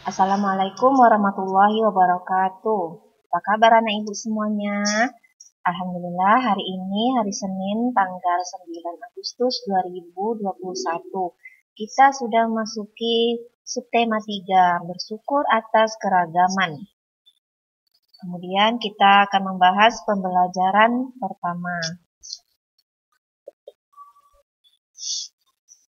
Assalamualaikum warahmatullahi wabarakatuh. Apa kabar anak ibu semuanya? Alhamdulillah hari ini hari Senin tanggal 9 Agustus 2021. Kita sudah memasuki subtema 3, bersyukur atas keragaman. Kemudian kita akan membahas pembelajaran pertama.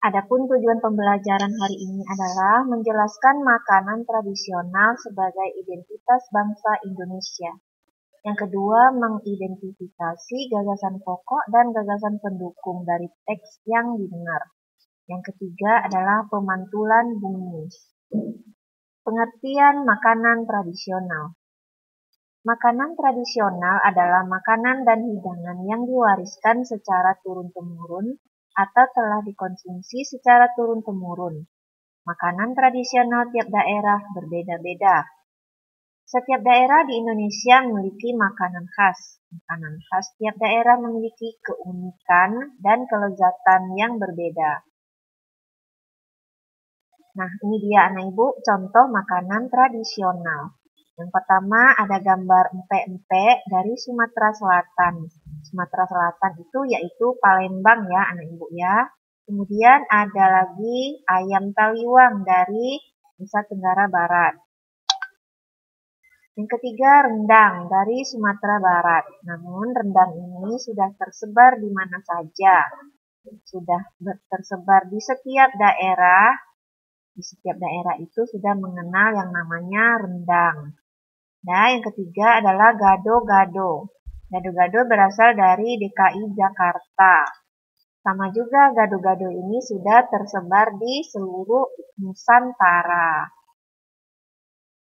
Adapun tujuan pembelajaran hari ini adalah menjelaskan makanan tradisional sebagai identitas bangsa Indonesia. Yang kedua, mengidentifikasi gagasan pokok dan gagasan pendukung dari teks yang didengar. Yang ketiga adalah pemantulan bunyi. Pengertian makanan tradisional. Makanan tradisional adalah makanan dan hidangan yang diwariskan secara turun-temurun atau telah dikonsumsi secara turun-temurun. Makanan tradisional tiap daerah berbeda-beda. Setiap daerah di Indonesia memiliki makanan khas. Makanan khas tiap daerah memiliki keunikan dan kelezatan yang berbeda. Nah, ini dia anak ibu contoh makanan tradisional. Yang pertama ada gambar empek-empek dari Sumatera Selatan. Sumatera Selatan itu yaitu Palembang ya anak ibu ya. Kemudian ada lagi ayam taliwang dari Nusa Tenggara Barat. Yang ketiga rendang dari Sumatera Barat. Namun rendang ini sudah tersebar di mana saja. Sudah tersebar di setiap daerah. Di setiap daerah itu sudah mengenal yang namanya rendang. Nah, yang ketiga adalah gado-gado. Gado-gado berasal dari DKI Jakarta. Sama juga gado-gado ini sudah tersebar di seluruh Nusantara.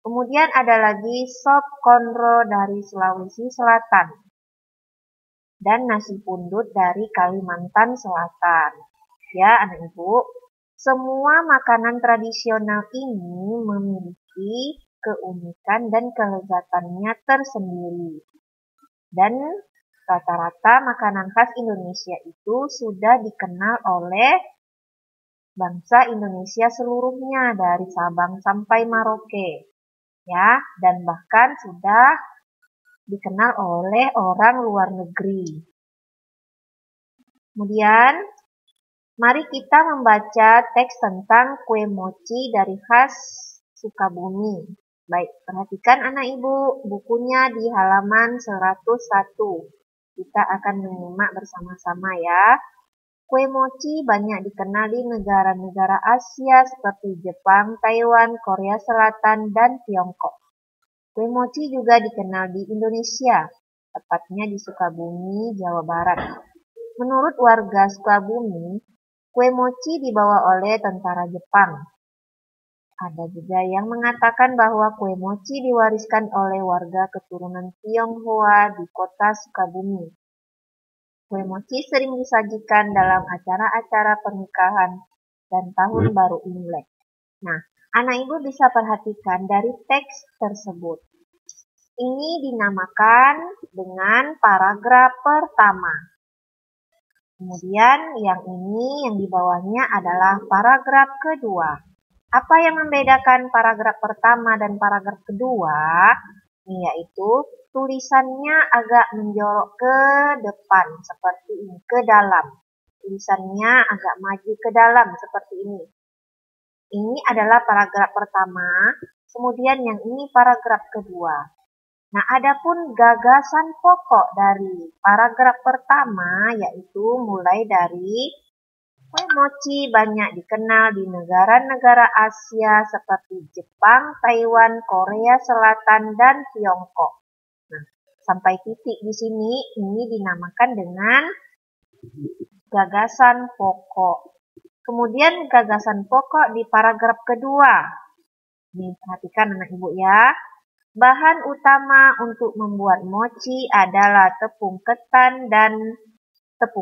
Kemudian ada lagi sop konro dari Sulawesi Selatan. Dan nasi pundut dari Kalimantan Selatan. Ya, anak ibu, semua makanan tradisional ini memiliki keunikan dan kelezatannya tersendiri. Dan rata-rata makanan khas Indonesia itu sudah dikenal oleh bangsa Indonesia seluruhnya dari Sabang sampai Merauke. Ya, dan bahkan sudah dikenal oleh orang luar negeri. Kemudian, mari kita membaca teks tentang kue mochi dari khas Sukabumi. Baik, perhatikan anak ibu, bukunya di halaman 101. Kita akan menyimak bersama-sama ya. Kue mochi banyak dikenal di negara-negara Asia seperti Jepang, Taiwan, Korea Selatan, dan Tiongkok. Kue mochi juga dikenal di Indonesia, tepatnya di Sukabumi, Jawa Barat. Menurut warga Sukabumi, kue mochi dibawa oleh tentara Jepang. Ada juga yang mengatakan bahwa kue mochi diwariskan oleh warga keturunan Tionghoa di kota Sukabumi. Kue mochi sering disajikan dalam acara-acara pernikahan dan tahun baru Imlek. Nah, anak ibu bisa perhatikan dari teks tersebut. Ini dinamakan dengan paragraf pertama. Kemudian yang ini yang di bawahnya adalah paragraf kedua. Apa yang membedakan paragraf pertama dan paragraf kedua? Yaitu tulisannya agak menjorok ke depan seperti ini, ke dalam. Tulisannya agak maju ke dalam seperti ini. Ini adalah paragraf pertama, kemudian yang ini paragraf kedua. Nah, adapun gagasan pokok dari paragraf pertama yaitu mulai dari kue mochi banyak dikenal di negara-negara Asia seperti Jepang, Taiwan, Korea Selatan, dan Tiongkok. Nah, sampai titik di sini ini dinamakan dengan gagasan pokok. Kemudian gagasan pokok di paragraf kedua. Nih, perhatikan anak ibu ya. Bahan utama untuk membuat mochi adalah tepung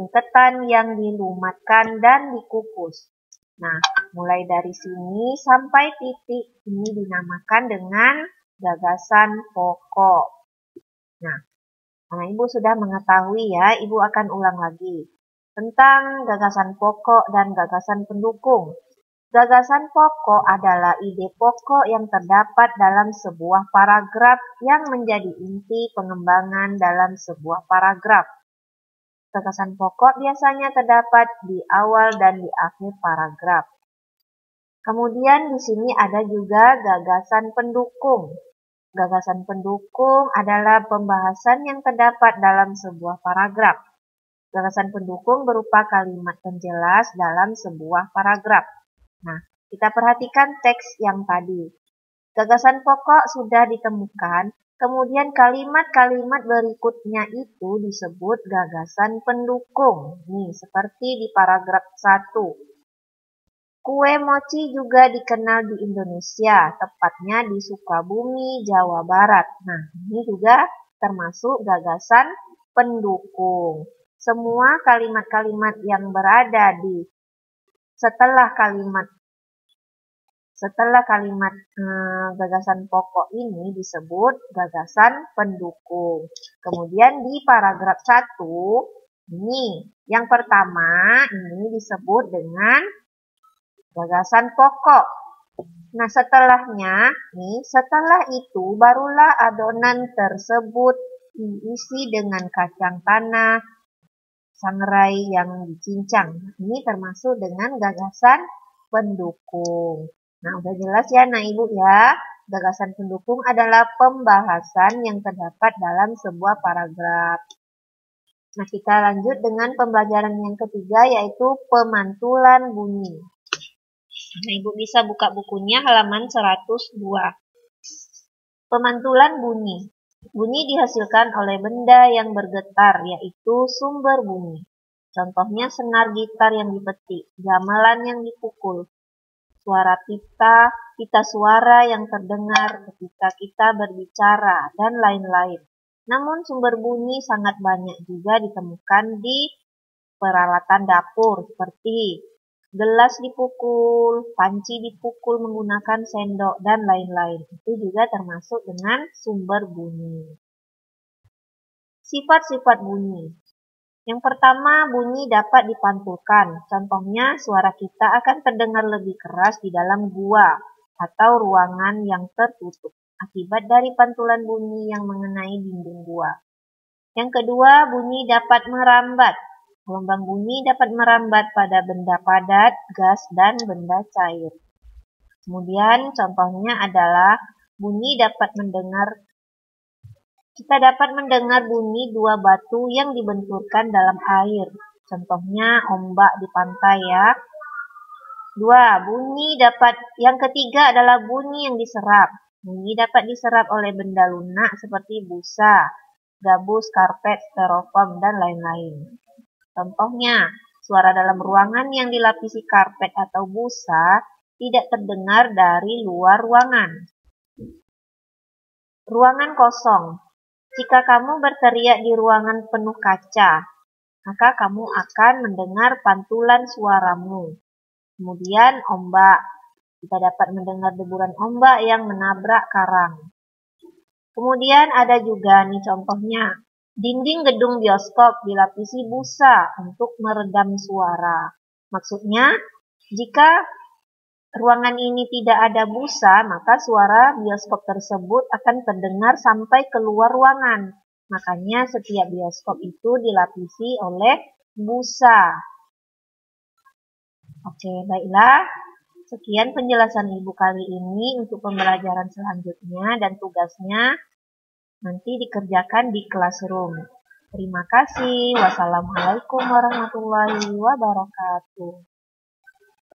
ketan yang dilumatkan dan dikukus. Nah, mulai dari sini sampai titik ini dinamakan dengan gagasan pokok. Nah, anak ibu sudah mengetahui ya, ibu akan ulang lagi tentang gagasan pokok dan gagasan pendukung. Gagasan pokok adalah ide pokok yang terdapat dalam sebuah paragraf yang menjadi inti pengembangan dalam sebuah paragraf. Gagasan pokok biasanya terdapat di awal dan di akhir paragraf. Kemudian di sini ada juga gagasan pendukung. Gagasan pendukung adalah pembahasan yang terdapat dalam sebuah paragraf. Gagasan pendukung berupa kalimat penjelas dalam sebuah paragraf. Nah, kita perhatikan teks yang tadi. Gagasan pokok sudah ditemukan, kemudian kalimat-kalimat berikutnya itu disebut gagasan pendukung. Nih, seperti di paragraf 1. Kue mochi juga dikenal di Indonesia, tepatnya di Sukabumi, Jawa Barat. Nah, ini juga termasuk gagasan pendukung. Semua kalimat-kalimat yang berada di setelah kalimat gagasan pokok ini disebut gagasan pendukung. Kemudian di paragraf 1, ini yang pertama ini disebut dengan gagasan pokok. Nah, setelah itu barulah adonan tersebut diisi dengan kacang tanah, sangrai yang dicincang. Ini termasuk dengan gagasan pendukung. Nah, udah jelas ya, nah Ibu ya. Gagasan pendukung adalah pembahasan yang terdapat dalam sebuah paragraf. Nah, kita lanjut dengan pembelajaran yang ketiga, yaitu pemantulan bunyi. Nah, Ibu bisa buka bukunya halaman 102. Pemantulan bunyi. Bunyi dihasilkan oleh benda yang bergetar, yaitu sumber bunyi. Contohnya senar gitar yang dipetik, gamelan yang dipukul, suara pita suara yang terdengar ketika kita berbicara, dan lain-lain. Namun sumber bunyi sangat banyak juga ditemukan di peralatan dapur, seperti gelas dipukul, panci dipukul menggunakan sendok, dan lain-lain. Itu juga termasuk dengan sumber bunyi. Sifat-sifat bunyi. Yang pertama, bunyi dapat dipantulkan. Contohnya, suara kita akan terdengar lebih keras di dalam gua atau ruangan yang tertutup akibat dari pantulan bunyi yang mengenai dinding gua. Yang kedua, bunyi dapat merambat. Gelombang bunyi dapat merambat pada benda padat, gas, dan benda cair. Kemudian contohnya adalah kita dapat mendengar bunyi dua batu yang dibenturkan dalam air. Contohnya ombak di pantai ya. Yang ketiga adalah bunyi yang diserap. Bunyi dapat diserap oleh benda lunak seperti busa, gabus, karpet, styrofoam, dan lain-lain. Contohnya, suara dalam ruangan yang dilapisi karpet atau busa tidak terdengar dari luar ruangan. Ruangan kosong. Jika kamu berteriak di ruangan penuh kaca, maka kamu akan mendengar pantulan suaramu. Kemudian ombak. Kita dapat mendengar deburan ombak yang menabrak karang. Kemudian ada juga nih contohnya. Dinding gedung bioskop dilapisi busa untuk meredam suara. Maksudnya, jika ruangan ini tidak ada busa, maka suara bioskop tersebut akan terdengar sampai keluar ruangan. Makanya setiap bioskop itu dilapisi oleh busa. Oke, baiklah. Sekian penjelasan Ibu kali ini untuk pembelajaran selanjutnya dan tugasnya nanti dikerjakan di classroom. Terima kasih. Wassalamualaikum warahmatullahi wabarakatuh.